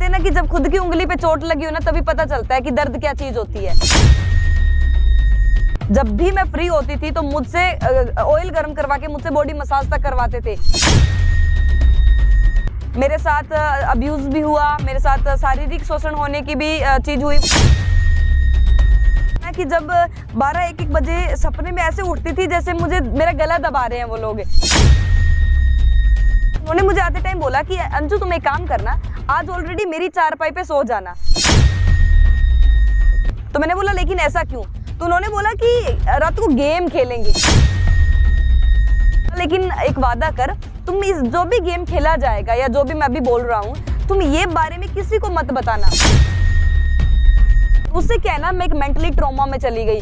हैं ना कि जब खुद की उंगली पे चोट लगी हो ना तभी पता चलता है कि दर्द क्या चीज होती है। जब भी मैं फ्री होती थी तो मुझसे ऑयल गर्म करवा के मुझसे बॉडी मसाज तक करवाते थे। मेरे साथ अब्यूज भी हुआ, मेरे साथ शारीरिक शोषण होने की भी चीज हुई कि जब 12-1 बजे सपने में ऐसे उठती थी जैसे मुझे मेरा गला दबा रहे हैं वो लोग। उन्होंने मुझे आते टाइम बोला कि अंजू तुम एक काम करना, आज ऑलरेडी मेरी चारपाई पे सो जाना। तो मैंने बोला लेकिन ऐसा क्यों? तो उन्होंने बोला कि रात को गेम खेलेंगे, लेकिन एक वादा कर, तुम इस जो भी गेम खेला जाएगा या जो भी मैं अभी बोल रहा हूँ तुम ये बारे में किसी को मत बताना। उससे क्या है ना, मैं एक मेंटली ट्रॉमा में चली गई।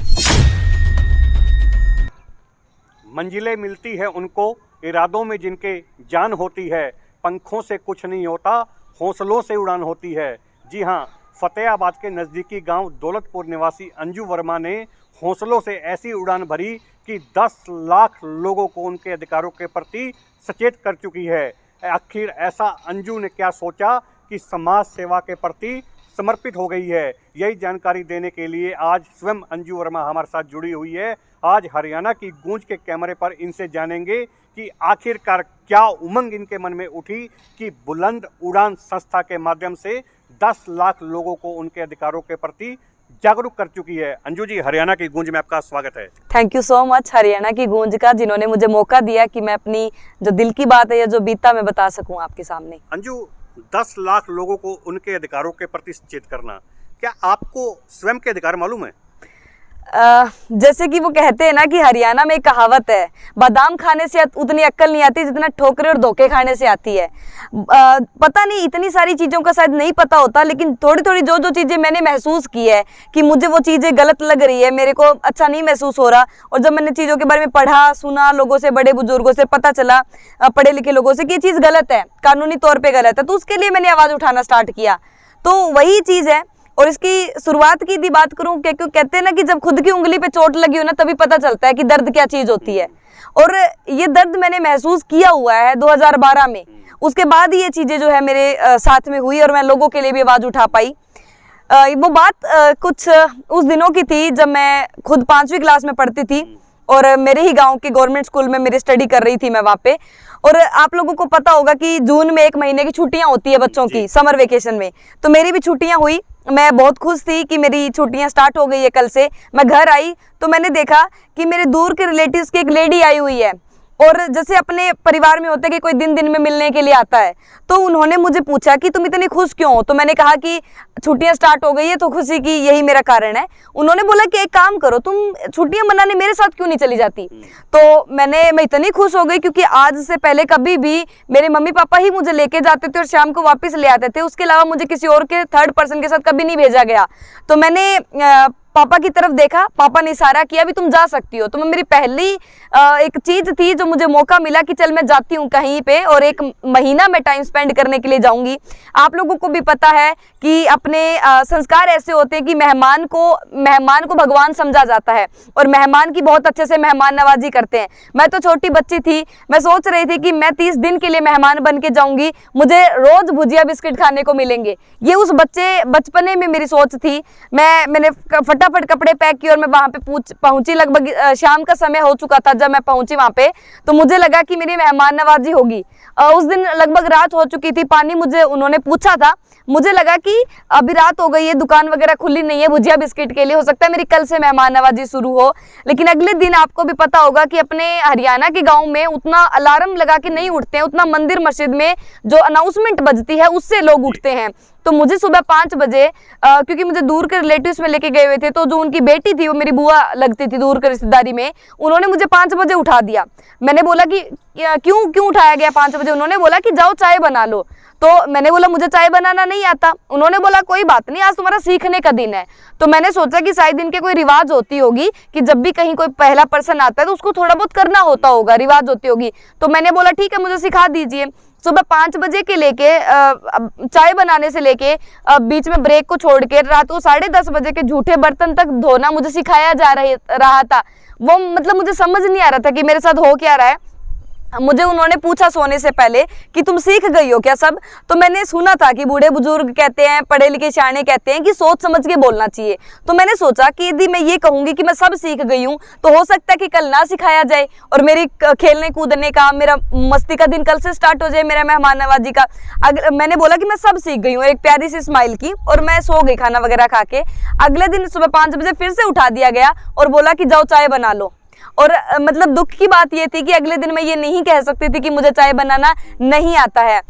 मंजिलें मिलती है उनको इरादों में जिनके जान होती है, पंखों से कुछ नहीं होता हौसलों से उड़ान होती है। जी हाँ, फतेहाबाद के नज़दीकी गांव दौलतपुर निवासी अंजू वर्मा ने हौसलों से ऐसी उड़ान भरी कि 10 लाख लोगों को उनके अधिकारों के प्रति सचेत कर चुकी है। आखिर ऐसा अंजू ने क्या सोचा कि समाज सेवा के प्रति समर्पित हो गई है? यही जानकारी देने के लिए आज स्वयं अंजू वर्मा हमारे साथ जुड़ी हुई है। आज हरियाणा की गूंज के कैमरे पर इनसे जानेंगे कि आखिरकार क्या उमंग इनके मन में उठी कि बुलंद उड़ान संस्था के माध्यम से 10 लाख लोगों को उनके अधिकारों के प्रति जागरूक कर चुकी है। अंजू जी, हरियाणा की गूंज में आपका स्वागत है। Thank you so much Haryana की गूंज का, जिन्होंने मुझे मौका दिया कि मैं अपनी जो दिल की बात है या जो बीता मैं बता सकूं आपके सामने। अंजू, 10 लाख लोगों को उनके अधिकारों के प्रति सचेत करना, क्या आपको स्वयं के अधिकार मालूम है? जैसे कि वो कहते हैं ना कि हरियाणा में एक कहावत है, बादाम खाने से उतनी अक्ल नहीं आती जितना ठोकरे और धोखे खाने से आती है। पता नहीं इतनी सारी चीज़ों का शायद नहीं पता होता, लेकिन थोड़ी थोड़ी जो जो चीज़ें मैंने महसूस की है कि मुझे वो चीज़ें गलत लग रही है, मेरे को अच्छा नहीं महसूस हो रहा, और जब मैंने चीज़ों के बारे में पढ़ा, सुना, लोगों से, बड़े बुजुर्गों से पता चला, पढ़े लिखे लोगों से कि ये चीज़ गलत है, कानूनी तौर पर गलत है, तो उसके लिए मैंने आवाज़ उठाना स्टार्ट किया। तो वही चीज़ है। और इसकी शुरुआत की यदि बात करूं, क्योंकि कहते हैं ना कि जब खुद की उंगली पे चोट लगी हो ना तभी पता चलता है कि दर्द क्या चीज होती है। और ये दर्द मैंने महसूस किया हुआ है 2012 में। उसके बाद ये चीजें जो है मेरे साथ में हुई और मैं लोगों के लिए भी आवाज उठा पाई। वो बात कुछ उस दिनों की थी जब मैं खुद 5वीं क्लास में पढ़ती थी और मेरे ही गाँव के गवर्नमेंट स्कूल में मेरी स्टडी कर रही थी मैं वहाँ पे। और आप लोगों को पता होगा कि जून में 1 महीने की छुट्टियां होती है बच्चों की, समर वेकेशन में। तो मेरी भी छुट्टियां हुई, मैं बहुत खुश थी कि मेरी छुट्टियां स्टार्ट हो गई है कल से। मैं घर आई तो मैंने देखा कि मेरे दूर के रिलेटिव्स की एक लेडी आई हुई है, और जैसे अपने परिवार में होता है कि कोई दिन दिन में मिलने के लिए आता है, तो उन्होंने मुझे पूछा कि तुम इतनी खुश क्यों हो? तो मैंने कहा कि छुट्टियां स्टार्ट हो गई है तो खुशी की यही मेरा कारण है। उन्होंने बोला कि एक काम करो, तुम छुट्टियां मनाने मेरे साथ क्यों नहीं चली जाती? तो मैं इतनी खुश हो गई क्योंकि आज से पहले कभी भी मेरे मम्मी पापा ही मुझे लेके जाते थे और शाम को वापस ले आते थे, उसके अलावा मुझे किसी और के थर्ड पर्सन के साथ कभी नहीं भेजा गया। तो मैंने पापा की तरफ देखा, पापा ने इशारा किया भी तुम जा सकती हो। तो मैं मेरी पहली एक चीज थी जो मुझे मौका मिला कि चल मैं जाती हूँ कहीं पे और 1 महीना मैं टाइम स्पेंड करने के लिए जाऊंगी। आप लोगों को भी पता है कि अपने संस्कार ऐसे होते हैं कि मेहमान को भगवान समझा जाता है और मेहमान की बहुत अच्छे से मेहमान नवाजी करते हैं। मैं तो छोटी बच्ची थी, मैं सोच रही थी कि मैं 30 दिन के लिए मेहमान बन के जाऊंगी, मुझे रोज भुजिया बिस्किट खाने को मिलेंगे। ये उस बचपने में मेरी सोच थी। मैंने फटाफट कपड़े पैक किए और मैं वहां पे पहुंची। लगभग शाम का समय हो चुका था जब मैं पहुंची वहां पे, तो मुझे लगा कि मेरी मेहमान नवाजी होगी। उस दिन लगभग रात हो चुकी थी, पानी मुझे उन्होंने पूछा था, मुझे लगा कि अभी रात हो गई है, दुकान वगैरह खुली नहीं है भुजिया बिस्किट के लिए, हो सकता है मेरी कल से मेहमान नवाजी शुरू हो। लेकिन अगले दिन आपको भी पता होगा कि अपने हरियाणा के गांव में उतना अलार्म लगा के नहीं उठते हैं, उतना मंदिर मस्जिद में जो अनाउंसमेंट बजती है उससे लोग उठते हैं। तो मुझे सुबह 5 बजे क्योंकि मुझे दूर के रिलेटिव्स में लेके गए हुए थे, तो जो उनकी बेटी थी वो मेरी बुआ लगती थी दूर के रिश्तेदारी में, उन्होंने मुझे 5 बजे उठा दिया। मैंने बोला कि क्यों उठाया गया 5 बजे? उन्होंने बोला कि जाओ चाय बना लो। तो मैंने बोला मुझे चाय बनाना नहीं आता। उन्होंने बोला कोई बात नहीं, आज तुम्हारा सीखने का दिन है। तो मैंने सोचा कि शायद इनके कोई रिवाज होती होगी कि जब भी कहीं कोई पहला पर्सन आता है तो उसको थोड़ा बहुत करना होता होगा, रिवाज होती होगी। तो मैंने बोला ठीक है, मुझे सिखा दीजिए। सुबह 5 बजे के लेके चाय बनाने से लेके बीच में ब्रेक को छोड़ के रात को 10:30 बजे के झूठे बर्तन तक धोना मुझे सिखाया जा रहा था। वो मतलब मुझे समझ नहीं आ रहा था कि मेरे साथ हो क्या रहा है। मुझे उन्होंने पूछा सोने से पहले कि तुम सीख गई हो क्या सब। तो मैंने सुना था कि बूढ़े बुजुर्ग कहते हैं, पढ़े लिखे सियाने कहते हैं कि सोच समझ के बोलना चाहिए। तो मैंने सोचा कि यदि मैं ये कहूंगी कि मैं सब सीख गई हूँ तो हो सकता है कि कल ना सिखाया जाए और मेरी खेलने कूदने का, मेरा मस्ती का दिन कल से स्टार्ट हो जाए, मेरा मेहमान नवाजी का। मैंने बोला कि मैं सब सीख गई हूँ, एक प्यारी सी स्माइल की, और मैं सो गई खाना वगैरह खा के। अगले दिन सुबह 5 बजे फिर से उठा दिया गया और बोला कि जाओ चाय बना लो। और मतलब दुख की बात ये थी कि अगले दिन मैं ये नहीं कह सकती थी कि मुझे चाय बनाना नहीं आता है।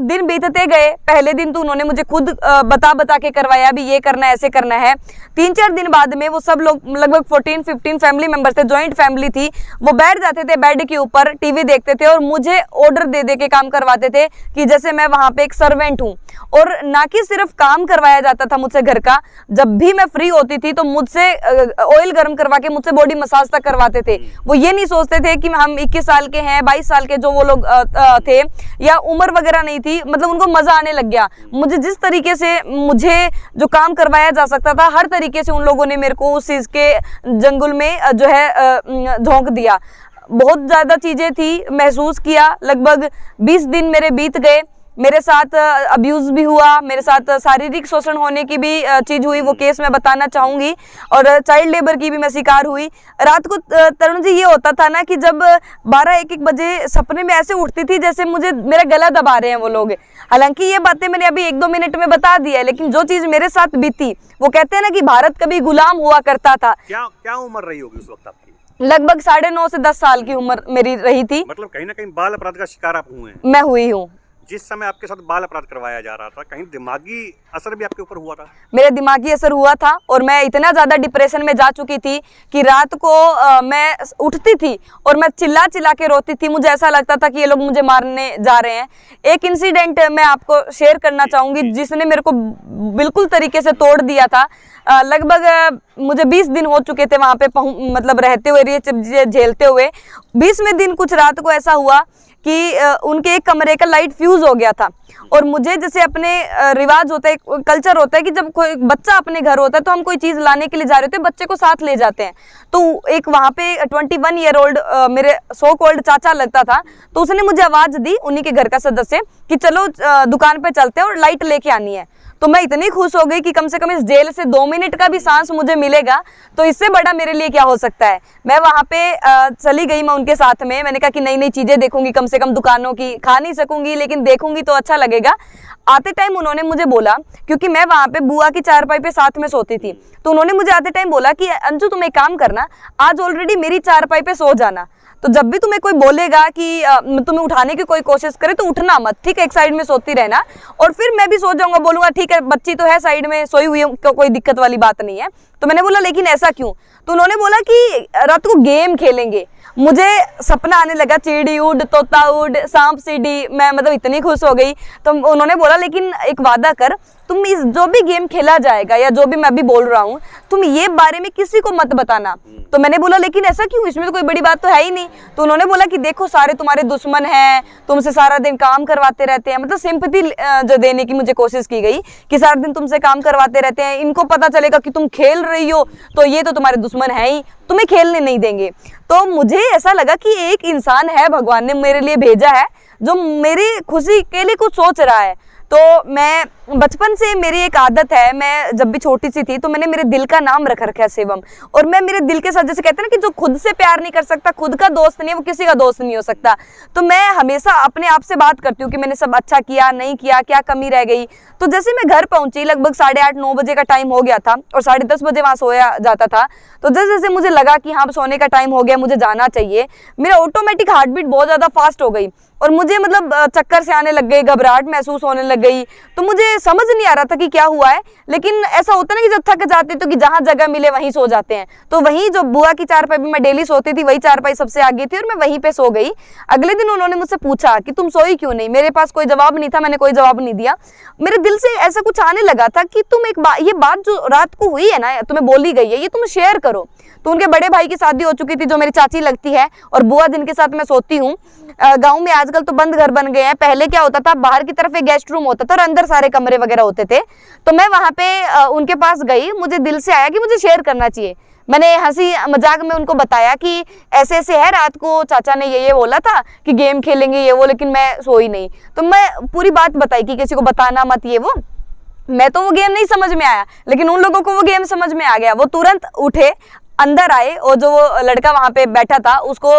दिन बीतते गए। पहले दिन तो उन्होंने मुझे खुद बता के करवाया, भी ये करना है, ऐसे करना है। 3-4 दिन बाद में वो सब लोग, लगभग 14-15 फैमिली मेंबर्स थे, जॉइंट फैमिली थी, वो बैठ जाते थे बेड के ऊपर, टीवी देखते थे और मुझे ऑर्डर दे के काम करवाते थे कि जैसे मैं वहां पे एक सर्वेंट हूँ। और ना कि सिर्फ काम करवाया जाता था मुझसे घर का, जब भी मैं फ्री होती थी तो मुझसे ऑयल गर्म करवा के मुझसे बॉडी मसाज तक करवाते थे। वो ये नहीं सोचते थे कि हम 21 साल के हैं, 22 साल के जो वो लोग थे, या उम्र वगैरह नहीं थी, मतलब उनको मजा आने लग गया। मुझे जिस तरीके से मुझे जो काम करवाया जा सकता था, हर तरीके से उन लोगों ने मेरे को उस चीज के जंगल में जो है झोंक दिया। बहुत ज्यादा चीजें थी, महसूस किया। लगभग 20 दिन मेरे बीत गए। मेरे साथ अब्यूज भी हुआ, मेरे साथ शारीरिक शोषण होने की भी चीज हुई, वो केस मैं बताना चाहूंगी, और चाइल्ड लेबर की भी मैं शिकार हुई। रात को तरुण जी ये होता था ना कि जब 12-1 बजे सपने में ऐसे उठती थी जैसे मुझे मेरा गला दबा रहे हैं वो लोग। हालांकि ये बातें मैंने अभी 1-2 मिनट में बता दी है, लेकिन जो चीज मेरे साथ बीती, वो कहते हैं ना कि भारत कभी गुलाम हुआ करता था। क्या उम्र रही होगी उस वक्त आपकी? लगभग 9.5 से 10 साल की उम्र मेरी रही थी। मतलब कहीं ना कहीं बाल अपराध का शिकार आप हुए हैं? मैं हुई हूँ। जिस समय आपके साथ बाल अपराध करवाया जा रहा था, कहीं दिमागी असर भी आपके ऊपर हुआ था? मेरा दिमागी असर हुआ था, और मैं इतना ज्यादा डिप्रेशन में जा चुकी थी कि रात को मैं उठती थी और मैं चिल्ला चिल्ला के रोती थी। मुझे ऐसा लगता था कि ये लोग मुझे मारने जा रहे हैं। एक इंसिडेंट मैं आपको शेयर करना चाहूंगी जिसने मेरे को बिल्कुल तरीके से तोड़ दिया था। लगभग मुझे 20 दिन हो चुके थे वहां पे मतलब रहते हुए, ये झेलते हुए। 20वें दिन कुछ रात को ऐसा हुआ कि उनके एक कमरे का लाइट फ्यूज हो गया था, और मुझे जैसे अपने रिवाज होता है, कल्चर होता है कि जब कोई बच्चा अपने घर होता है तो हम कोई चीज लाने के लिए जा रहे होते हैं, बच्चे को साथ ले जाते हैं। तो एक वहां पे 21 ईयर ओल्ड मेरे सो कॉल्ड चाचा लगता था, तो उसने मुझे आवाज दी, उन्हीं के घर का सदस्य, कि चलो दुकान पे चलते हैं और लाइट लेके आनी है। तो मैं इतनी खुश हो गई कि कम से कम इस जेल से 2 मिनट का भी सांस मुझे मिलेगा, तो इससे बड़ा मेरे लिए क्या हो सकता है। मैं वहां पे चली गई, मैं उनके साथ में। मैंने कहा कि नई नई चीजें देखूंगी, कम से कम दुकानों की, खा नहीं सकूंगी लेकिन देखूंगी तो अच्छा लगेगा। आते टाइम उन्होंने मुझे बोला, क्योंकि मैं वहां पे बुआ की चारपाई पे साथ में सोती थी, तो उन्होंने मुझे आते टाइम बोला कि अंजू तुम एक काम करना, आज ऑलरेडी मेरी चारपाई पे सो जाना, तो जब भी तुम्हें कोई बोलेगा कि तुम्हें उठाने की कोई कोशिश करे तो उठना मत, ठीक है, एक साइड में सोती रहना। और फिर मैं भी सो जाऊंगा, बोलूंगा ठीक है बच्ची तो है साइड में सोई हुई है, कोई दिक्कत वाली बात नहीं है। तो मैंने बोला लेकिन ऐसा क्यों? तो उन्होंने बोला कि रात को गेम खेलेंगे। मुझे सपना आने लगा, चिड़ी उड़, तोता उड़, सांप सीढ़ी, मैं मतलब इतनी खुश हो गई। तो उन्होंने बोला लेकिन एक वादा कर, तुम इस जो भी गेम खेला जाएगा या जो भी मैं अभी बोल रहा हूँ, तुम ये बारे में किसी को मत बताना। तो मैंने बोला लेकिन ऐसा क्यों, इसमें तो कोई बड़ी बात तो है ही नहीं। तो उन्होंने बोला कि देखो सारे तुम्हारे दुश्मन हैं, तुमसे सारा दिन काम करवाते रहते हैं, मतलब सिंपैथी जो देने की मुझे कोशिश की गई कि सारा दिन तुमसे काम करवाते रहते हैं, इनको पता चलेगा कि तुम खेल रही हो तो ये तो तुम्हारे दुश्मन है ही, तुम्हें खेलने नहीं देंगे। तो मुझे ऐसा लगा कि एक इंसान है भगवान ने मेरे लिए भेजा है जो मेरी खुशी के लिए कुछ सोच रहा है। तो मैं बचपन से, मेरी एक आदत है, मैं जब भी छोटी सी थी तो मैंने मेरे दिल का नाम रख रखा है शिवम। और मैं मेरे दिल के साथ, जैसे कहते हैं ना कि जो खुद से प्यार नहीं कर सकता, खुद का दोस्त नहीं है, वो किसी का दोस्त नहीं हो सकता। तो मैं हमेशा अपने आप से बात करती हूँ कि मैंने सब अच्छा किया, नहीं किया, क्या कमी रह गई। तो जैसे मैं घर पहुंची, लगभग 8:30-9 बजे का टाइम हो गया था और 10:30 बजे वहां सोया जाता था। तो जैसे जैसे मुझे लगा कि हाँ सोने का टाइम हो गया, मुझे जाना चाहिए, मेरा ऑटोमेटिक हार्ट बीट बहुत ज्यादा फास्ट हो गई और मुझे मतलब चक्कर से आने लग गई, घबराहट महसूस होने लग गई। तो मुझे समझ नहीं आ रहा था कि क्या हुआ है, लेकिन ऐसा होता ना कि जब थक जाते तो कि जहाँ जगह मिले वहीं सो जाते हैं। तो वहीं जो बुआ की चारपाई पे मैं डेली सोती थी, वही चारपाई सबसे आगे थी और मैं वहीं पे सो गई। अगले दिन उन्होंने मुझसे पूछा कि तुम सोई क्यों नहीं। मेरे पास कोई जवाब नहीं था, मैंने कोई जवाब नहीं दिया। मेरे दिल से ऐसा कुछ आने लगा था कि तुम ये बात जो रात को हुई है ना, तुम्हें बोली गई है, ये तुम शेयर करो। तो उनके बड़े भाई की शादी हो चुकी थी जो मेरी चाची लगती है, और बुआ जिनके साथ मैं सोती हूँ। गांव में आजकल तो बंद घर बन गए हैं, पहले क्या होता था, बाहर की तरफ एक गेस्ट रूम होता था और अंदर सारे कमरे वगैरह होते थे। तो मैं वहां पे उनके पास गई, मुझे दिल से आया कि मुझे शेयर करना चाहिए। मैंने हंसी मजाक में उनको बताया कि ऐसे ऐसे है, रात को चाचा ने ये बोला था कि गेम खेलेंगे ये वो, लेकिन मैं सोई नहीं। तो मैं पूरी बात बताई कि किसी को बताना मत ये वो। मैं तो वो गेम नहीं समझ में आया, लेकिन उन लोगों को वो गेम समझ में आ गया। वो तुरंत उठे, अंदर आए, और जो वो लड़का वहां पे बैठा था उसको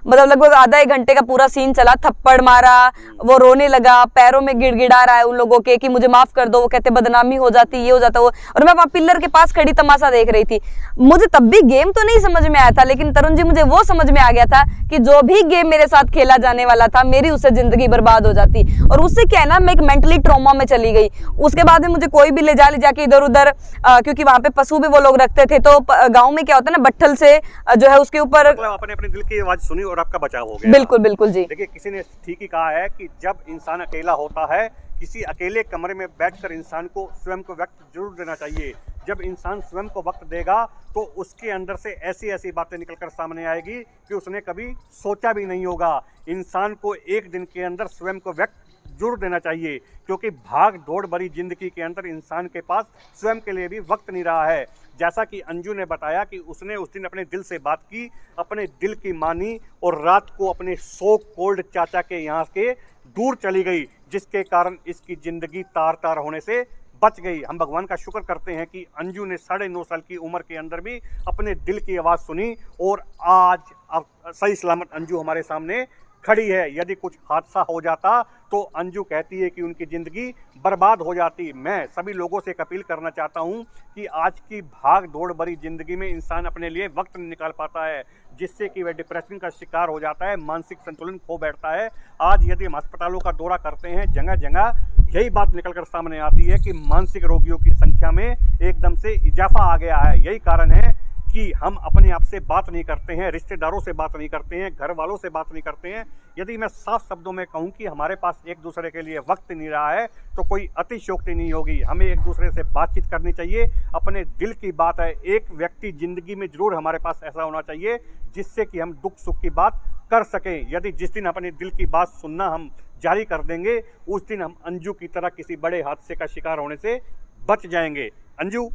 मतलब लगभग आधा एक घंटे का पूरा सीन चला, थप्पड़ मारा, वो रोने लगा, पैरों में गिड़गिड़ा रहा है उन लोगों के कि मुझे माफ कर दो। वो कहते बदनामी हो जाती, ये हो जाता वो। और मैं वहां पिलर के पास खड़ी तमाशा देख रही थी। मुझे तब भी गेम तो नहीं समझ में आया था, लेकिन तरुण जी मुझे वो समझ में आ गया था कि जो भी गेम मेरे साथ खेला जाने वाला था, मेरी उससे जिंदगी बर्बाद हो जाती। और उससे क्या है ना, मैं एक मेंटली ट्रॉमा में चली गई। उसके बाद में मुझे कोई भी ले जाके इधर उधर, क्योंकि वहां पे पशु भी वो लोग रखते थे, तो गाँव में क्या होता है ना, बट्ठल से जो है उसके ऊपर, मतलब आपने अपने दिल की आवाज सुनी और आपका बचाव हो गया। बिल्कुल बिल्कुल जी। देखिए, किसी ने ठीक ही कहा है कि जब इंसान अकेला होता है, किसी अकेले कमरे में बैठकर इंसान को स्वयं को वक्त जरूर देना चाहिए। जब इंसान स्वयं को वक्त देगा तो उसके अंदर से ऐसी ऐसी बातें निकलकर सामने आएगी कि उसने कभी सोचा भी नहीं होगा। इंसान को एक दिन के अंदर स्वयं को वक्त जरूर देना चाहिए, क्योंकि भाग दौड़ भरी जिंदगी के अंदर इंसान के पास स्वयं के लिए भी वक्त नहीं रहा है। जैसा कि अंजू ने बताया कि उसने उस दिन अपने दिल से बात की, अपने दिल की मानी, और रात को अपने सो कोल्ड चाचा के यहाँ के दूर चली गई, जिसके कारण इसकी जिंदगी तार तार होने से बच गई। हम भगवान का शुक्र करते हैं कि अंजू ने 9.5 साल की उम्र के अंदर भी अपने दिल की आवाज़ सुनी, और आज अब सही सलामत अंजू हमारे सामने खड़ी है। यदि कुछ हादसा हो जाता तो अंजू कहती है कि उनकी ज़िंदगी बर्बाद हो जाती। मैं सभी लोगों से एक अपील करना चाहता हूं कि आज की भाग दौड़ भरी ज़िंदगी में इंसान अपने लिए वक्त नहीं निकाल पाता है, जिससे कि वह डिप्रेशन का शिकार हो जाता है, मानसिक संतुलन खो बैठता है। आज यदि हम अस्पतालों का दौरा करते हैं, जगह जगह यही बात निकलकर सामने आती है कि मानसिक रोगियों की संख्या में एकदम से इजाफा आ गया है। यही कारण है कि हम अपने आप से बात नहीं करते हैं, रिश्तेदारों से बात नहीं करते हैं, घर वालों से बात नहीं करते हैं। यदि मैं साफ शब्दों में कहूं कि हमारे पास एक दूसरे के लिए वक्त नहीं रहा है, तो कोई अतिशयोक्ति नहीं होगी। हमें एक दूसरे से बातचीत करनी चाहिए, अपने दिल की बात है। एक व्यक्ति जिंदगी में जरूर हमारे पास ऐसा होना चाहिए जिससे कि हम दुख सुख की बात कर सकें। यदि जिस दिन अपने दिल की बात सुनना हम जारी कर देंगे, उस दिन हम अंजू की तरह किसी बड़े हादसे का शिकार होने से बच जाएंगे। अंजू,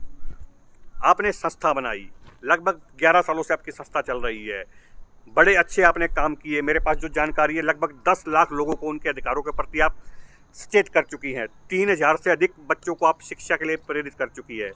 आपने संस्था बनाई, लगभग 11 सालों से आपकी संस्था चल रही है, बड़े अच्छे आपने काम किए। मेरे पास जो जानकारी है, लगभग 10 लाख लोगों को उनके अधिकारों के प्रति आप सचेत कर चुकी हैं। 3000 से अधिक बच्चों को आप शिक्षा के लिए प्रेरित कर चुकी है।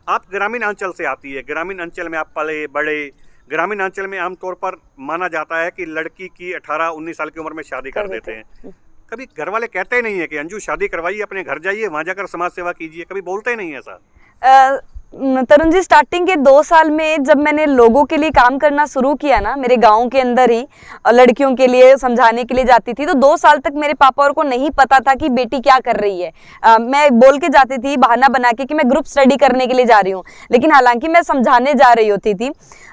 आप ग्रामीण अंचल से आती है, ग्रामीण अंचल में आप पले बड़े। ग्रामीण अंचल में आमतौर पर माना जाता है कि लड़की की 18-19 साल की उम्र में शादी कर देते हैं। कभी घर वाले कहते ही नहीं है कि अंजू शादी करवाइए, अपने घर जाइए, वहाँ जाकर समाज सेवा कीजिए? कभी बोलते ही नहीं है ऐसा? तरुण जी, स्टार्टिंग के 2 साल में जब मैंने लोगों के लिए काम करना शुरू किया ना, मेरे गांव के अंदर ही लड़कियों के लिए समझाने के लिए जाती थी, तो 2 साल तक मेरे पापा और को नहीं पता था कि बेटी क्या कर रही है। मैं बोल के जाती थी बहाना बना के कि मैं ग्रुप स्टडी करने के लिए जा रही हूँ, लेकिन हालांकि मैं समझाने जा रही होती थी।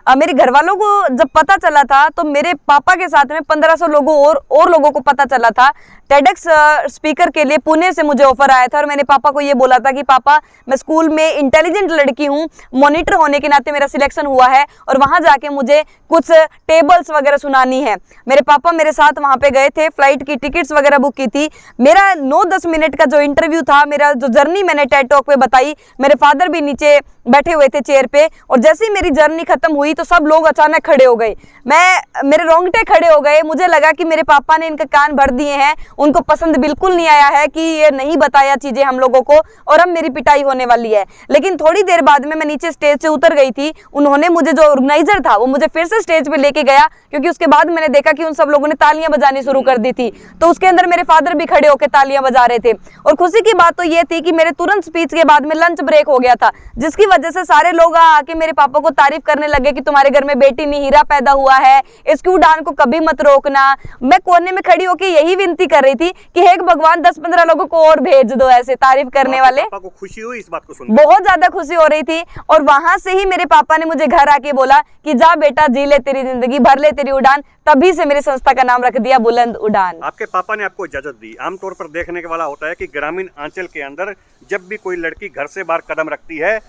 मेरे घर वालों को जब पता चला था, तो मेरे पापा के साथ में 1500 लोगों और लोगों को पता चला था। टेडेक्स स्पीकर के लिए पुणे से मुझे ऑफर आया था, और मैंने पापा को ये बोला था कि पापा, मैं स्कूल में इंटेलिजेंट लड़की हूँ, मॉनिटर होने के नाते मेरा सिलेक्शन हुआ है, और वहाँ जाके मुझे कुछ टेबल्स वगैरह सुनानी है। मेरे पापा मेरे साथ वहाँ पे गए थे, फ्लाइट की टिकट्स वगैरह बुक की थी। मेरा 9-10 मिनट का जो इंटरव्यू था, मेरा जो जर्नी मैंने टेड टॉक पे बताई, मेरे फादर भी नीचे बैठे हुए थे चेयर पे, और जैसे ही मेरी जर्नी खत्म हुई तो सब लोग अचानक खड़े हो गए। मेरे रोंगटे खड़े हो गए। मुझे लगा कि मेरे पापा ने इनके कान भर दिए हैं, उनको पसंद बिल्कुल नहीं आया है कि ये नहीं बताया चीजें हम लोगों को, और अब मेरी पिटाई होने वाली है। लेकिन थोड़ी देर बाद में मैं नीचे स्टेज से उतर गई थी। उन्होंने मुझे, जो ऑर्गेनाइजर था, वो मुझे फिर से स्टेज पे लेके गया, क्योंकि उसके बाद मैंने देखा कि उन सब लोगों ने तालियां बजानी शुरू कर दी थी। तो उसके अंदर मेरे फादर भी खड़े होकर तालियां बजा रहे थे। और खुशी की बात तो ये थी कि मेरे तुरंत स्पीच के बाद में लंच ब्रेक हो गया था, जिसकी वजह से सारे लोग आके मेरे पापा को तारीफ करने लगे कि तुम्हारे घर में बेटी नहीं, हीरा पैदा हुआ है, इसकी उड़ान को कभी मत रोकना। मैं कोने में खड़ी होकर यही विनती कर रही थी कि हे भगवान, 10-15 लोगों को और भेज दो ऐसे तारीफ करने वाले। पापा को खुशी हुई इस बात को सुनकर? बहुत ज्यादा खुशी हो रही थी। और वहां से ही मेरे पापा ने मुझे घर आके बोला कि जा बेटा, जी ले तेरी जिंदगी, भर ले तेरी उड़ान। तभी से मेरी संस्था का नाम रख दिया बुलंद उड़ान। आपके पापा ने आपको इजाजत दी। आमतौर पर देखने के वाला होता है कि ग्रामीण अंचल के अंदर जब भी कोई लड़की घर से बाहर कदम रखती है,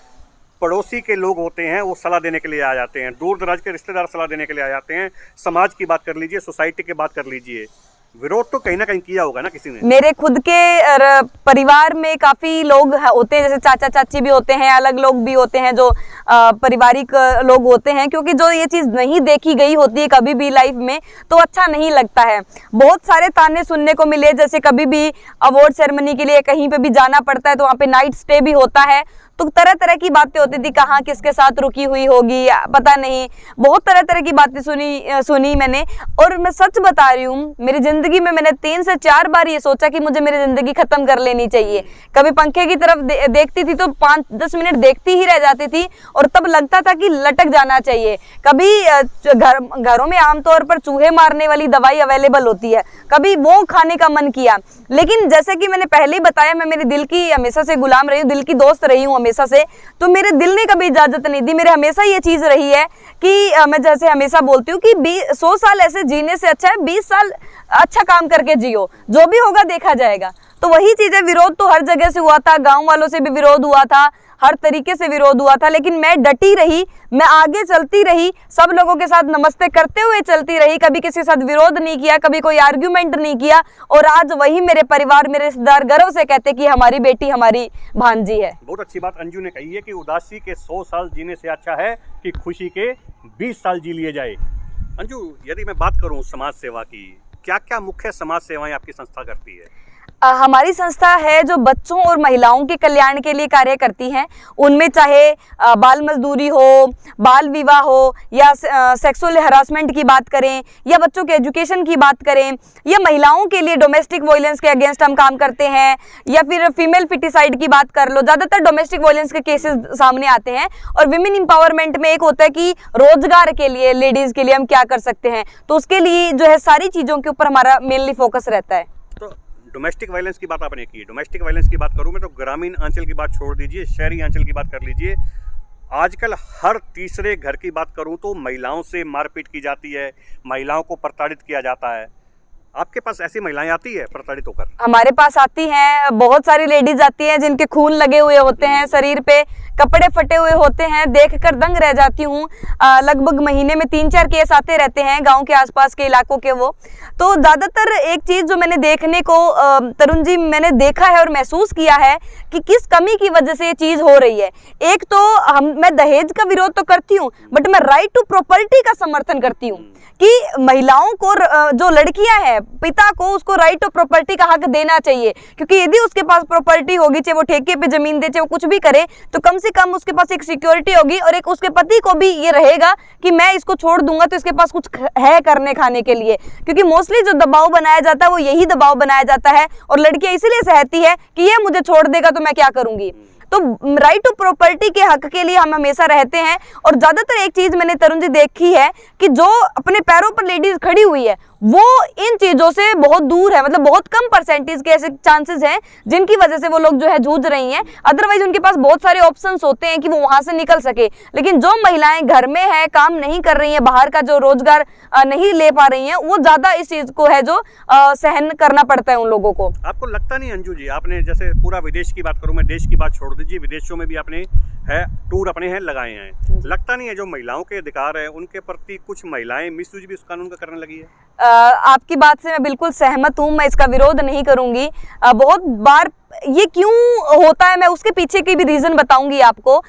पड़ोसी के लोग होते हैं, वो सलाह देने के लिए आ जाते हैं, दूर दराज के रिश्तेदार सलाह देने के लिए आ जाते हैं। समाज की बात कर लीजिए, सोसाइटी की बात कर लीजिए, विरोध तो कहीं ना कहीं किया होगा ना किसी ने। मेरे खुद के परिवार में काफी लोग होते हैं, जैसे चाचा चाची भी होते हैं, अलग लोग भी होते हैं जो पारिवारिक लोग होते हैं, क्योंकि जो ये चीज नहीं देखी गई होती है कभी भी लाइफ में तो अच्छा नहीं लगता है। बहुत सारे ताने सुनने को मिले, जैसे कभी भी अवार्ड सेरेमनी के लिए कहीं पे भी जाना पड़ता है तो वहाँ पे नाइट स्टे भी होता है, तो तरह तरह की बातें होती थी, कहाँ किसके साथ रुकी हुई होगी पता नहीं, बहुत तरह तरह की बातें सुनी मैंने। और मैं सच बता रही हूँ, मेरी जिंदगी में मैंने 3 से 4 बार ये सोचा कि मुझे मेरी जिंदगी खत्म कर लेनी चाहिए। कभी पंखे की तरफ देखती थी तो 5-10 मिनट देखती ही रह जाती थी और तब लगता था कि लटक जाना चाहिए। कभी घरों में आमतौर पर चूहे मारने वाली दवाई अवेलेबल होती है, कभी वो खाने का मन किया, लेकिन जैसे कि मैंने पहले ही बताया, मैं मेरे दिल की हमेशा से गुलाम रही हूँ, दिल की दोस्त रही हूँ हमेशा से, तो मेरे दिल ने कभी इजाजत नहीं दी। मेरे हमेशा ये चीज रही है कि मैं जैसे हमेशा बोलती हूँ कि 100 साल ऐसे जीने से अच्छा है 20 साल अच्छा काम करके जियो, जो भी होगा देखा जाएगा। तो वही चीजें, विरोध तो हर जगह से हुआ था, गांव वालों से भी विरोध हुआ था, हर तरीके से विरोध हुआ था, लेकिन मैं डटी रही, मैं आगे चलती रही, सब लोगों के साथ नमस्ते करते हुए चलती रही, कभी किसी के साथ विरोध नहीं किया, कभी कोई आर्ग्यूमेंट नहीं किया। और आज वही मेरे परिवार, मेरे रिश्तेदार गर्व से कहते कि हमारी बेटी हमारी भांजी है। बहुत अच्छी बात अंजू ने कही है कि उदासी के 100 साल जीने से अच्छा है कि खुशी के 20 साल जी लिए जाए। अंजू, यदि मैं बात करूं समाज सेवा की, क्या क्या मुख्य समाज सेवाएं आपकी संस्था करती है? हमारी संस्था है जो बच्चों और महिलाओं के कल्याण के लिए कार्य करती है। उनमें चाहे बाल मजदूरी हो, बाल विवाह हो, या सेक्सुअल हरासमेंट की बात करें, या बच्चों के एजुकेशन की बात करें, या महिलाओं के लिए डोमेस्टिक वायलेंस के अगेंस्ट हम काम करते हैं, या फिर फीमेल फिटिसाइड की बात कर लो। ज़्यादातर डोमेस्टिक वायलेंस के केसेस सामने आते हैं। और विमेन एम्पावरमेंट में एक होता है कि रोजगार के लिए, लेडीज़ के लिए हम क्या कर सकते हैं, तो उसके लिए जो है सारी चीज़ों के ऊपर हमारा मेनली फोकस रहता है। डोमेस्टिक वायलेंस की बात आपने की, डोमेस्टिक वायलेंस की बात करूं मैं तो ग्रामीण अंचल की बात छोड़ दीजिए, शहरी अंचल की बात कर लीजिए। आजकल हर तीसरे घर की बात करूं तो महिलाओं से मारपीट की जाती है, महिलाओं को प्रताड़ित किया जाता है। आपके पास ऐसी महिलाएं आती है प्रताड़ित होकर? हमारे पास आती हैं, बहुत सारी लेडीज आती हैं जिनके खून लगे हुए होते हैं, शरीर पे कपड़े फटे हुए होते हैं, देखकर दंग रह जाती हूँ। लगभग महीने में 3-4 केस आते रहते हैं गांव के आसपास के इलाकों के। वो तो ज़्यादातर एक चीज़ जो मैंने देखने को तरुण जी मैंने देखा है और महसूस किया है कि किस कमी की वजह से ये चीज़ हो रही है। एक तो मैं दहेज का विरोध तो करती हूँ, बट मैं राइट टू प्रॉपर्टी का समर्थन करती हूँ कि महिलाओं को, जो लड़कियां हैं, पिता को उसको राइट टू प्रॉपर्टी का हक देना चाहिए, क्योंकि यदि उसके पास प्रॉपर्टी होगी, चाहे वो ठेके पे जमीन दे, चाहे वो कुछ भी करे, तो कम से कम उसके पास एक सिक्योरिटी होगी और एक उसके पति को भी ये रहेगा कि मैं इसको छोड़ दूंगा तो इसके पास कुछ है करने खाने के लिए। क्योंकि मोस्टली जो दबाव बनाया जाता है वो यही दबाव बनाया जाता है, और लड़कियां इसीलिए सहती है कि ये मुझे छोड़ देगा तो मैं क्या करूंगी। तो राइट टू प्रॉपर्टी के हक के लिए हम हमेशा रहते हैं। और ज्यादातर एक चीज मैंने तरुण जी देखी है कि जो अपने पैरों पर लेडीज खड़ी हुई है वो इन चीजों से बहुत दूर है, मतलब बहुत कम परसेंटेज के ऐसे चांसेस हैं जिनकी वजह से वो लोग जो है जूझ रही हैं। अदरवाइज उनके पास बहुत सारे ऑप्शंस होते हैं कि वो वहां से निकल सके। लेकिन जो महिलाएं घर में है, काम नहीं कर रही हैं, बाहर का जो रोजगार नहीं ले पा रही हैं, वो ज्यादा इस चीज को है जो सहन करना पड़ता है उन लोगों को। आपको लगता नहीं अंजू जी, आपने जैसे पूरा विदेश की बात करूं, मैं देश की बात छोड़ दीजिए, विदेशों में भी आपने है टूर अपने हैं लगाए हैं, लगता नहीं है जो महिलाओं के अधिकार है उनके प्रति कुछ महिलाएं मिसयूज भी उस कानून का करने लगी है? आपकी बात से मैं बिल्कुल सहमत हूँ, मैं इसका विरोध नहीं करूंगी। बहुत बार ये क्यों होता है मैं उसके पीछे की भी रीजन बताऊंगी आपको।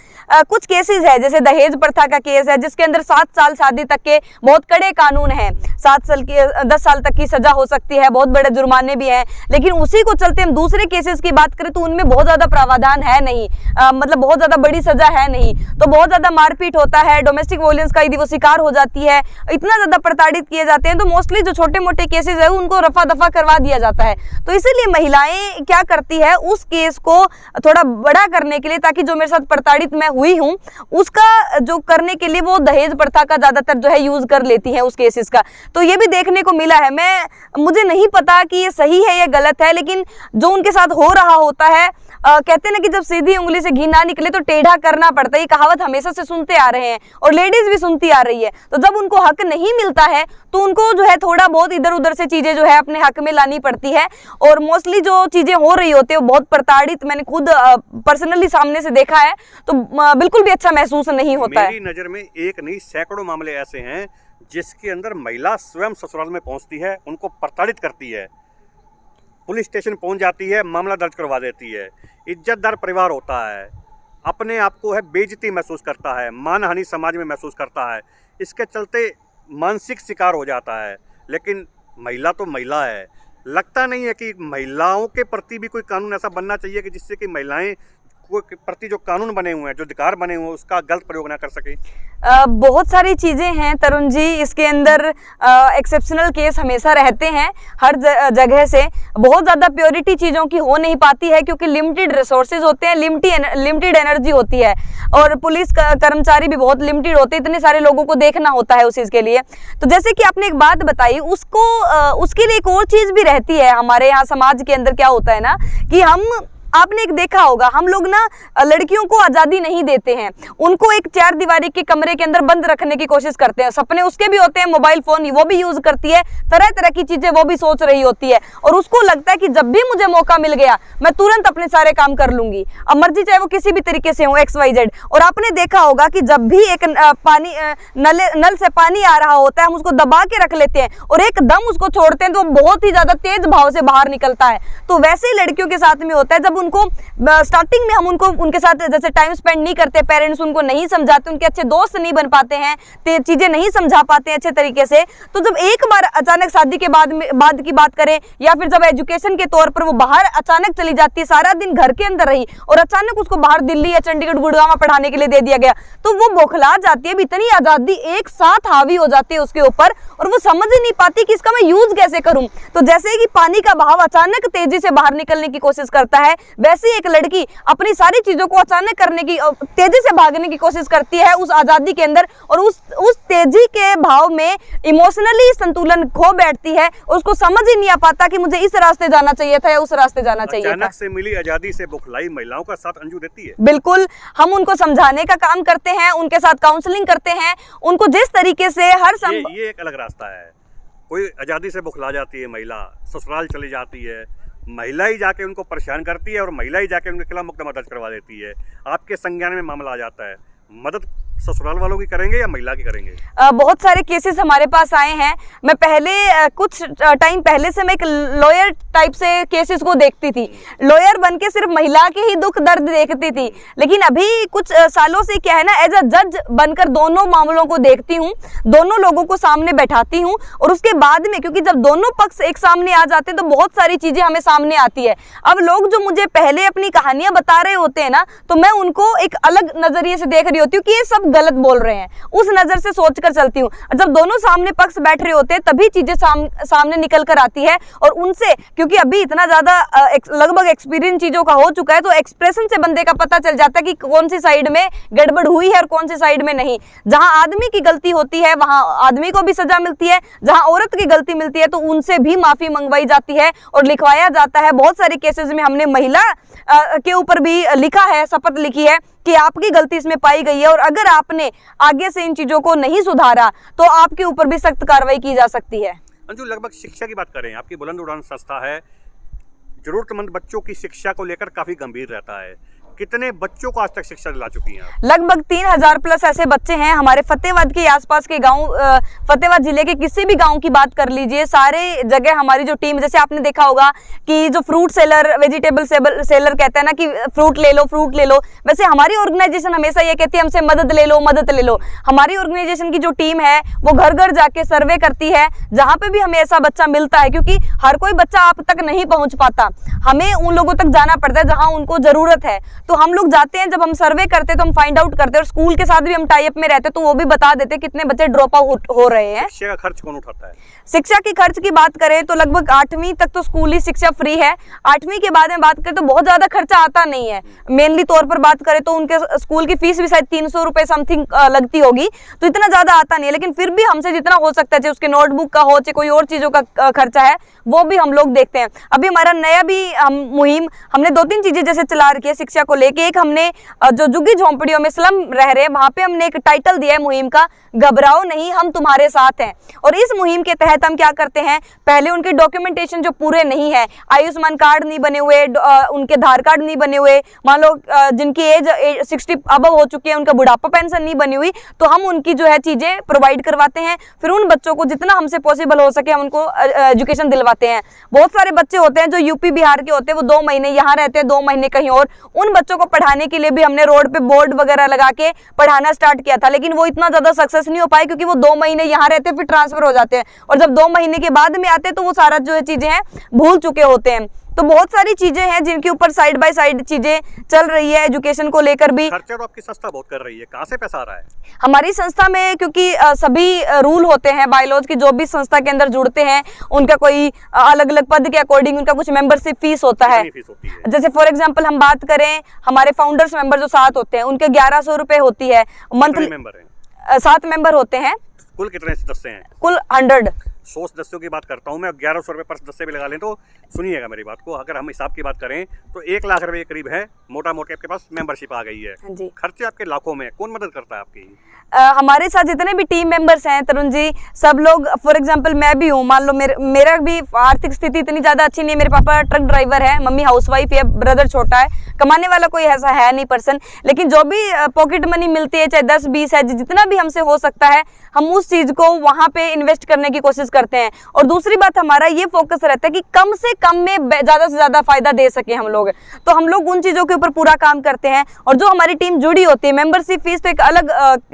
कुछ केसेस है, जैसे दहेज प्रथा का केस है जिसके अंदर 7 साल शादी तक के बहुत कड़े कानून हैं, 10 साल तक की सजा हो सकती है, बहुत बड़े जुर्माने भी हैं। लेकिन उसी को चलते हम दूसरे केसेस की बात करें तो उनमें बहुत ज्यादा प्रावधान है नहीं, मतलब बहुत ज्यादा बड़ी सजा है नहीं, तो बहुत ज्यादा मारपीट होता है, डोमेस्टिक वायलेंस का यदि वो शिकार हो जाती है, इतना ज्यादा प्रताड़ित किए जाते हैं, तो मोस्टली जो छोटे मोटे केसेस है उनको रफा दफा करवा दिया जाता है। तो इसीलिए महिलाएं क्या करती है, उस केस को थोड़ा बड़ा करने के लिए, ताकि जो मेरे साथ प्रताड़ित मैं हुई हूं उसका जो करने के लिए वो दहेज प्रथा का ज्यादातर जो है यूज कर लेती है उस केसेस का। तो ये भी देखने को मिला है। मुझे नहीं पता कि ये सही है या गलत है, लेकिन जो उनके साथ हो रहा होता है, कहते हैं ना कि जब सीधी उंगली से घी ना निकले तो टेढ़ा करना पड़ता है, ये कहावत हमेशा से सुनते आ रहे हैं और लेडीज भी सुनती आ रही है। तो जब उनको हक नहीं मिलता है तो उनको जो है थोड़ा बहुत इधर उधर से चीजें जो है अपने हक में लानी पड़ती है। और मोस्टली जो चीजें हो रही होती है वो बहुत प्रताड़ित, मैंने खुद पर्सनली सामने से देखा है, तो बिल्कुल भी अच्छा महसूस नहीं होता है। मेरी नजर में एक नहीं सैकड़ों मामले ऐसे हैं जिसके अंदर महिला स्वयं ससुराल में पहुंचती है, उनको प्रताड़ित करती है, पुलिस स्टेशन पहुंच जाती है, मामला दर्ज करवा देती है, इज्जतदार परिवार होता है, अपने आप को है बेइज्जती महसूस करता है, मानहानि समाज में महसूस करता है, इसके चलते मानसिक शिकार हो जाता है। लेकिन महिला तो महिला है, लगता नहीं है कि महिलाओं के प्रति भी कोई कानून ऐसा बनना चाहिए कि जिससे कि महिलाएं के प्रति जो कानून बने हुए हैं, जो अधिकार बने हुए हैं, उसका गलत प्रयोग ना कर सके। बहुत सारी चीज़ें हैं तरुण जी, इसके अंदर एक्सेप्शनल केस हमेशा रहते हैं हर जगह से। बहुत ज़्यादा प्योरिटी चीज़ों की हो नहीं पाती है क्योंकि लिमिटेड रिसोर्सेज होते हैं, लिमिटेड एनर्जी होती है और पुलिस कर्मचारी भी बहुत लिमिटेड होते हैं, इतने सारे लोगों को देखना होता है उस चीज़ के लिए। तो जैसे कि आपने एक बात बताई, उसके लिए एक और चीज़ भी रहती है। हमारे यहाँ समाज के अंदर क्या होता है ना कि आपने एक देखा होगा, हम लोग ना लड़कियों को आज़ादी नहीं देते हैं, उनको एक 4 दीवारी के कमरे के अंदर बंद रखने की कोशिश करते हैं। सपने उसके भी होते हैं, मोबाइल फोन वो भी यूज करती है, तरह तरह की चीजें वो भी सोच रही होती है और उसको लगता है कि जब भी मुझे मौका मिल गया मैं तुरंत अपने सारे काम कर लूंगी, अब मर्जी चाहे वो किसी भी तरीके से हो, XYZ। और आपने देखा होगा कि जब भी एक पानी नल से पानी आ रहा होता है, हम उसको दबा के रख लेते हैं और एकदम उसको छोड़ते हैं तो बहुत ही ज्यादा तेज भाव से बाहर निकलता है। तो वैसे ही लड़कियों के साथ में होता है, जब उनको स्टार्टिंग में हम उनके साथ जैसे टाइम स्पेंड नहीं करते, पेरेंट्स उनको नहीं समझाते, उनके अच्छे दोस्त नहीं बन पाते हैं, चीजें नहीं समझा पाते हैं अच्छे तरीके से, तो जब एक बार अचानक शादी के बाद की बात करें या फिर जब एजुकेशन के तौर पर वो बाहर अचानक चली जाती है, सारा दिन घर के अंदर रही और अचानक उसको बाहर दिल्ली या चंडीगढ़ गुड़गांव पढ़ाने के लिए दे दिया गया, तो वो बौखला जाती है। इतनी आजादी एक साथ हावी हो जाती है उसके ऊपर और वो समझ ही नहीं पाती कि इसका मैं यूज कैसे करूं। तो जैसे कि पानी का बहाव अचानक तेजी से बाहर निकलने की कोशिश करता है, वैसे एक लड़की अपनी सारी चीजों को अचानक करने की, तेजी से भागने की कोशिश करती है उस आजादी के अंदर और उस तेजी के भाव में इमोशनली संतुलन खो बैठती है। उसको समझ ही नहीं आ पाता कि मुझे इस रास्ते जाना चाहिए था या उस रास्ते जाना चाहिए था। अचानक से मिली आजादी से बौखलाई महिलाओं का साथ अंजू देती है। बिल्कुल, हम उनको समझाने का काम करते हैं, उनके साथ काउंसलिंग करते हैं, उनको जिस तरीके से ये एक अलग रास्ता है। कोई आजादी से बौखला जाती है महिला, ससुराल चली जाती है, महिला ही जाके उनको परेशान करती है और महिला ही जाके उनके खिलाफ मुकदमा दर्ज करवा देती है, आपके संज्ञान में मामला आ जाता है। मदद ससुराल वालों की करेंगे या महिला की करेंगे? बहुत सारे केसेस हमारे पास आए हैं। मैं पहले कुछ टाइम पहले से मैं एक लॉयर टाइप से केसेस को देखती थी, लॉयर बन के सिर्फ महिला के ही दुख दर्द देखती थी, लेकिन अभी कुछ सालों से क्या है ना, एज अ जज बनकर दोनों मामलों को देखती हूँ, दोनों लोगों को सामने बैठाती हूँ और उसके बाद में, क्योंकि जब दोनों पक्ष एक सामने आ जाते हैं तो बहुत सारी चीजें हमें सामने आती है। अब लोग जो मुझे पहले अपनी कहानियां बता रहे होते हैं ना, तो मैं उनको एक अलग नजरिए से देख रही होती हूँ कि ये सब गलत बोल रहे हैं, उस नजर से सोचकर चलती हूँ। जब दोनों सामने पक्ष बैठ रहे होते हैं तभी चीजें सामने निकल कर आती है और उनसे, क्योंकि अभी इतना ज्यादा लगभग एक्सपीरियंस चीजों का हो चुका है, तो एक्सप्रेशन से बंदे का पता चल जाता है कि कौन सी साइड में गड़बड़ हुई है और कौन सी साइड में नहीं। जहां आदमी की गलती होती है वहां आदमी को भी सजा मिलती है, जहां औरत की गलती मिलती है तो उनसे भी माफी मंगवाई जाती है और लिखवाया जाता है। बहुत सारे केसेस में हमने महिला के ऊपर भी लिखा है, शपथ लिखी है कि आपकी गलती इसमें पाई गई है और अगर आपने आगे से इन चीजों को नहीं सुधारा तो आपके ऊपर भी सख्त कार्रवाई की जा सकती है। अंजू, लगभग शिक्षा की बात करें, आपकी बुलंद उड़ान संस्था है, जरूरतमंद बच्चों की शिक्षा को लेकर काफी गंभीर रहता है। कितने बच्चों को आज तक शिक्षा दिला चुकी हैं आप? लगभग 3000 प्लस ऐसे बच्चे हैं हमारे फतेहाबाद के आसपास के गांव, फतेहाबाद जिले के किसी भी गांव की बात कर लीजिए, सारे जगह हमारी जो टीम, जैसे आपने देखा होगा कि जो फ्रूट सेलर, वेजिटेबल सेलर कहते हैं ना कि फ्रूट ले लो, वैसे हमारी ऑर्गेनाइजेशन हमेशा ये कहती है हमसे मदद ले लो। हमारी ऑर्गेनाइजेशन की जो टीम है वो घर घर जाके सर्वे करती है, जहाँ पे भी हमें ऐसा बच्चा मिलता है, क्योंकि हर कोई बच्चा आप तक नहीं पहुंच पाता, हमें उन लोगों तक जाना पड़ता है जहाँ उनको जरूरत है। तो हम लोग जाते हैं, जब हम सर्वे करते हैं तो हम फाइंड आउट करते हैं और स्कूल के साथ भी हम टाई अप में रहते हैं, तो वो भी बता देते हैं कितने बच्चे ड्रॉप आउट हो रहे हैं। शिक्षा का खर्च कौन उठाता है? शिक्षा की खर्च की बात करें तो लगभग 8वीं तक तो स्कूली शिक्षा फ्री है। 8वीं के बाद में बात करें तो बहुत ज्यादा खर्चा आता नहीं है। मेनली तौर पर बात करें तो उनके स्कूल की फीस भी शायद 300 रुपए समथिंग लगती होगी, तो इतना ज्यादा आता नहीं है, लेकिन फिर भी हमसे जितना हो सकता है, चाहे उसके नोटबुक का हो, चाहे कोई और चीजों का खर्चा है, वो भी हम लोग देखते हैं। अभी हमारा नया भी मुहिम हमने 2-3 चीजें जैसे चला रखी है शिक्षा को लेके एक हमने जो झुग्गी झोंपड़ियों में स्लम रह रहे हैं वहां पे हमने एक टाइटल दिया है मुहिम का, घबराओ नहीं हम तुम्हारे साथ हैं। और इस मुहिम के तहत हम क्या करते हैं, पहले उनके डॉक्यूमेंटेशन जो पूरे नहीं है, आयुष्मान कार्ड नहीं बने हुए, उनके आधार कार्ड नहीं बने हुए, मान लो जिनकी एज 60 अबव हो चुकी है, उनका बुढ़ापा पेंशन नहीं बनी हुई, तो हम उनकी जो है चीजें प्रोवाइड करवाते हैं। फिर उन बच्चों को जितना हमसे पॉसिबल हो सके हम उनको एजुकेशन दिलवाते हैं। बहुत सारे बच्चे होते हैं जो यूपी बिहार के होते हैं, वो 2 महीने यहाँ रहते हैं, 2 महीने कहीं और। उन बच्चों को पढ़ाने के लिए भी हमने रोड पे बोर्ड वगैरह लगा के पढ़ाना स्टार्ट किया था, लेकिन वो इतना ज्यादा सक्सेस नहीं हो पाए क्योंकि वो 2 महीने यहाँ रहते हैं फिर ट्रांसफर हो जाते हैं, और जब 2 महीने के बाद में आते हैं तो वो सारा जो है चीजें हैं भूल चुके होते हैं। तो बहुत सारी चीजें हैं जिनके ऊपर साइड बाय साइड चीजें चल रही है एजुकेशन को लेकर भी। खर्चा तो आपकी संस्था बहुत कर रही है, कहाँ से पैसा आ रहा है? हमारी संस्था में क्योंकि सभी रूल होते हैं बायलॉज की, जो भी संस्था के अंदर जुड़ते हैं उनका कोई अलग अलग पद के अकॉर्डिंग उनका कुछ मेंबरशिप फीस होता है। फीस होती है? जैसे फॉर एग्जांपल हम बात करें, हमारे फाउंडर्स मेंबर जो 7 होते हैं उनके 1100 रुपए होती है मंथली। मेंबर है 7 मेंबर होते हैं। कुल कितने सदस्य हैं? कुल 100 सदस्यों की बात करता हूँ मैं, 1100 रुपये पर सदस्य भी लगा लें तो सुनिएगा मेरी बात को, अगर हम हिसाब की बात करें तो 1 लाख रुपए के करीब है मोटा मोटी आपके पास मेंबरशिप आ गई है। हाँ जी। खर्चे आपके लाखों में, कौन मदद करता है आपकी? हमारे साथ जितने भी टीम मेंबर्स हैं तरुण जी, सब लोग, फॉर एग्जांपल मैं भी हूँ, मान लो मेरा भी आर्थिक स्थिति इतनी ज़्यादा अच्छी नहीं है, मेरे पापा ट्रक ड्राइवर है, मम्मी हाउसवाइफ है, ब्रदर छोटा है, कमाने वाला कोई ऐसा है नहीं पर्सन, लेकिन जो भी पॉकेट मनी मिलती है चाहे 10-20 है, जितना भी हमसे हो सकता है हम उस चीज़ को वहाँ पे इन्वेस्ट करने की कोशिश करते हैं। और दूसरी बात हमारा ये फोकस रहता है कि कम से कम में ज़्यादा से ज़्यादा फायदा दे सके हम लोग, तो हम लोग उन चीज़ों के ऊपर पूरा काम करते हैं। और जो हमारी टीम जुड़ी होती है, मेंबरशिप फीस तो एक अलग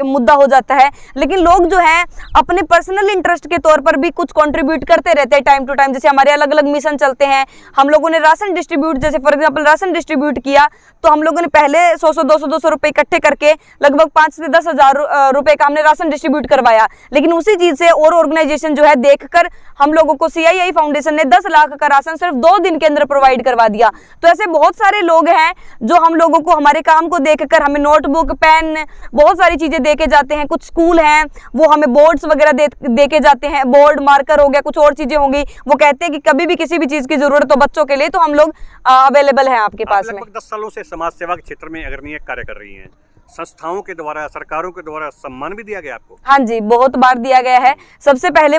मुद्दा हो जाता है, लेकिन लोग जो हैं अपने पर्सनल इंटरेस्ट के तौर पर भी कुछ कंट्रीब्यूट करते रहते हैं टाइम टू टाइम। जैसे हमारे अलग अलग मिशन चलते हैं, हम लोगों ने राशन डिस्ट्रीब्यूट, जैसे फॉर एग्जांपल राशन डिस्ट्रीब्यूट किया तो हम लोगों ने पहले 100 200 रुपए इकट्ठे करके लगभग 5 से 10 हजार रुपए का हमने राशन डिस्ट्रीब्यूट करवाया। लेकिन उसी चीज से और ऑर्गेनाइजेशन जो है देखकर हम लोगों को CII फाउंडेशन ने 10 लाख का राशन सिर्फ 2 दिन के अंदर प्रोवाइड करवा दिया। तो ऐसे बहुत सारे लोग हैं जो हम लोगों को हमारे काम को देखकर हमें नोटबुक, पेन, बहुत सारी चीजें दे के जाते हैं। कुछ स्कूल हैं वो हमें बोर्ड्स वगैरह दे के जाते हैं, बोर्ड, मार्कर हो गया, कुछ और चीजें होंगी, वो कहते हैं कि कभी भी किसी भी चीज की जरूरत हो बच्चों के लिए तो हम लोग अवेलेबल हैं आपके पास में। लगभग 10 सालों से समाज सेवा के क्षेत्र में अग्रणी कार्य कर रही हैं, संस्थाओं के द्वारा, सरकारों के द्वारा सम्मान भी दिया गया आपको? हाँ जी, बहुत बार दिया गया है। सबसे पहले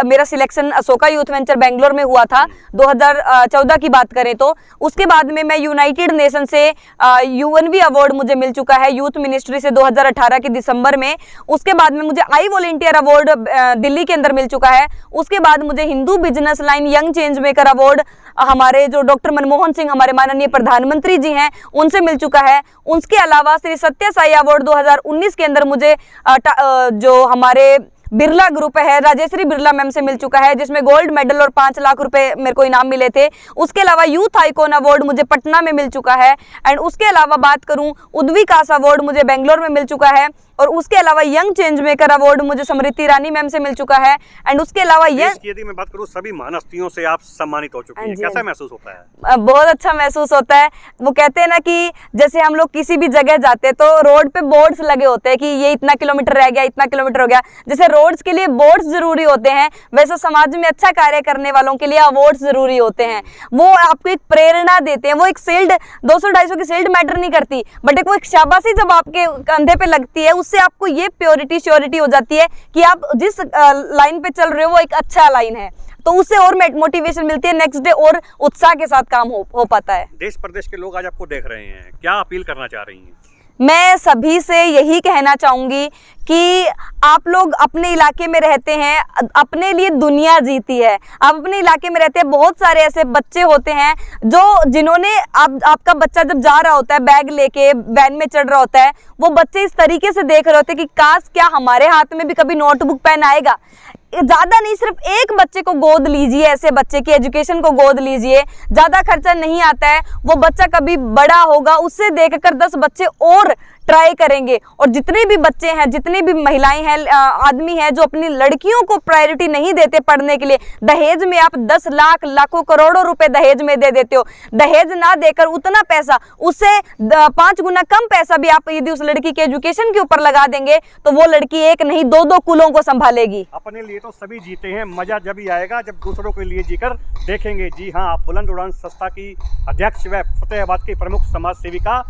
मेरा selection Ashoka youth venture Bangalore में हुआ था 2014 की बात करें तो। उसके बाद में मैं यूनाइटेड नेशन से UNV अवार्ड मुझे मिल चुका है यूथ मिनिस्ट्री से 2018 के दिसंबर में। उसके बाद में मुझे आई वॉलंटियर अवार्ड दिल्ली के अंदर मिल चुका है। उसके बाद मुझे Hindu business line young change maker award हमारे जो डॉक्टर मनमोहन सिंह, हमारे माननीय प्रधानमंत्री जी हैं, उनसे मिल चुका है। उसके अलावा श्री सत्य साई अवार्ड 2019 के अंदर मुझे जो हमारे बिरला ग्रुप है, राजेश्री बिरला मैम से मिल चुका है, जिसमें गोल्ड मेडल और 5 लाख रुपए मेरे को इनाम मिले थे। उसके अलावा यूथ आइकॉन अवार्ड मुझे पटना में मिल चुका है। एंड उसके अलावा बात करूं, उद्विकास अवार्ड मुझे बेंगलोर में मिल चुका है। और उसके अलावा यंग चेंज मेकर अवार्ड मुझे स्मृति ईरानी मैम से मिल चुका है। एंड उसके अलावा यदि मैं बात करूं, सभी महान हस्तियों से आप सम्मानित हो चुकी हैं, कैसा महसूस होता है? बहुत अच्छा महसूस होता है। वो कहते हैं ना कि जैसे हम लोग किसी भी जगह जाते हैं तो रोड पे बोर्ड्स लगे होते हैं कि ये इतना किलोमीटर रह गया, इतना किलोमीटर हो गया। जैसे रोड्स के लिए बोर्ड्स जरूरी होते हैं, वैसे समाज में अच्छा कार्य करने वालों के लिए अवार्ड्स जरूरी होते हैं। वो आपको एक प्रेरणा देते हैं। वो एक शील्ड 200-250 की शील्ड मैटर नहीं करती, बट एक वो एक शाबाशी जब आपके कंधे पे लगती है, उससे आपको ये प्योरिटी श्योरिटी हो जाती है कि आप जिस लाइन पे चल रहे हो वो एक अच्छा लाइन है, तो उससे और मोटिवेशन मिलती है, नेक्स्ट डे और उत्साह के साथ काम हो पाता है। देश प्रदेश के लोग आज आपको देख रहे हैं, क्या अपील करना चाह रही हैं? मैं सभी से यही कहना चाहूंगी कि आप लोग अपने इलाके में रहते हैं, अपने लिए दुनिया जीती है। आप अपने इलाके में रहते हैं, बहुत सारे ऐसे बच्चे होते हैं जिन्होंने आपका बच्चा जब जा रहा होता है बैग लेके, वैन में चढ़ रहा होता है, वो बच्चे इस तरीके से देख रहे होते हैं कि काश क्या हमारे हाथ में भी कभी नोटबुक पेन आएगा। ज्यादा नहीं, सिर्फ एक बच्चे को गोद लीजिए, ऐसे बच्चे की एजुकेशन को गोद लीजिए, ज्यादा खर्चा नहीं आता है। वो बच्चा कभी बड़ा होगा, उससे देखकर 10 बच्चे और ट्राई करेंगे। और जितने भी बच्चे हैं, जितनी भी महिलाएं हैं, आदमी हैं जो अपनी लड़कियों को प्रायोरिटी नहीं देते पढ़ने के लिए, दहेज में आप 10 लाख, लाखों, करोड़ों रुपए दहेज में दे देते हो। दहेज ना देकर उतना पैसा, उससे 5 गुना कम पैसा भी आप यदि उस लड़की के एजुकेशन के ऊपर लगा देंगे तो वो लड़की एक नहीं 2-2 कुलों को संभालेगी। अपने लिए तो सभी जीते हैं, मजा जब ही आएगा जब दूसरों के लिए जीकर देखेंगे। जी हाँ, आप बुलंद उड़ान संस्था की अध्यक्ष व फतेहाबाद की प्रमुख समाज सेविका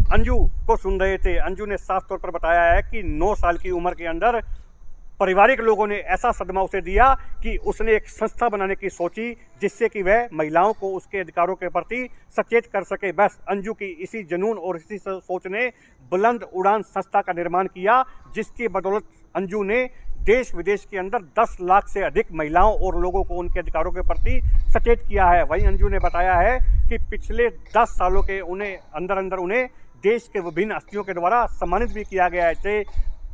अंजू को सुन रहे थे। अंजू ने साफ तौर पर बताया है कि 9 साल की उम्र के अंदर पारिवारिक लोगों ने ऐसा सदमा उसे दिया कि उसने एक संस्था बनाने की सोची, जिससे कि वह महिलाओं को उसके अधिकारों के प्रति सचेत कर सके। बस अंजू की इसी जुनून और इसी सोच ने बुलंद उड़ान संस्था का निर्माण किया, जिसकी बदौलत अंजू ने देश विदेश के अंदर 10 लाख से अधिक महिलाओं और लोगों को उनके अधिकारों के प्रति सचेत किया है। वहीं अंजू ने बताया है कि पिछले 10 सालों के अंदर उन्हें देश के विभिन्न हस्तियों के द्वारा सम्मानित भी किया गया है। चाहे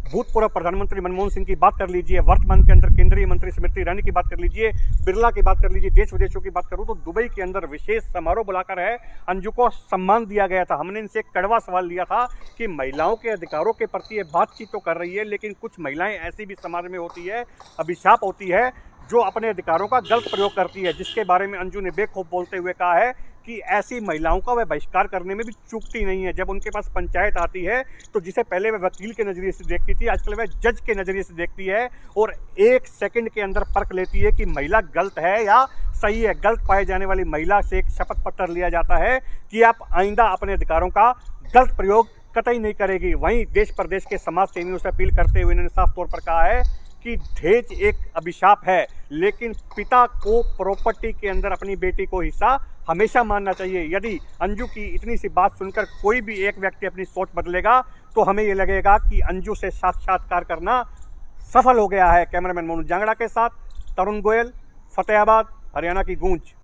भूतपूर्व प्रधानमंत्री मनमोहन सिंह की बात कर लीजिए, वर्तमान के अंदर केंद्रीय मंत्री स्मृति ईरानी की बात कर लीजिए, बिरला की बात कर लीजिए, देश विदेशों की बात करूं तो दुबई के अंदर विशेष समारोह बुलाकर है अंजू को सम्मान दिया गया था। हमने इनसे एक कड़वा सवाल लिया था कि महिलाओं के अधिकारों के प्रति ये बातचीत तो कर रही है, लेकिन कुछ महिलाएं ऐसी भी समाज में होती है, अभिशाप होती है, जो अपने अधिकारों का गलत प्रयोग करती है, जिसके बारे में अंजू ने बेखौफ बोलते हुए कहा है कि ऐसी महिलाओं का वह बहिष्कार करने में भी चूकती नहीं है। जब उनके पास पंचायत आती है तो जिसे पहले वह वकील के नज़रिए से देखती थी, आजकल वह जज के नज़रिए से देखती है और 1 सेकंड के अंदर परख लेती है कि महिला गलत है या सही है। गलत पाए जाने वाली महिला से एक शपथ पत्र लिया जाता है कि आप आइंदा अपने अधिकारों का गलत प्रयोग कतई नहीं करेगी। वहीं देश प्रदेश के समाज सेवियों से अपील करते हुए इन्होंने साफ तौर पर कहा है कि दहेज एक अभिशाप है, लेकिन पिता को प्रॉपर्टी के अंदर अपनी बेटी को हिस्सा हमेशा मानना चाहिए। यदि अंजू की इतनी सी बात सुनकर कोई भी एक व्यक्ति अपनी सोच बदलेगा तो हमें ये लगेगा कि अंजू से साक्षात्कार करना सफल हो गया है। कैमरामैन मोनू जांगड़ा के साथ तरुण गोयल, फतेहाबाद, हरियाणा की गूंज।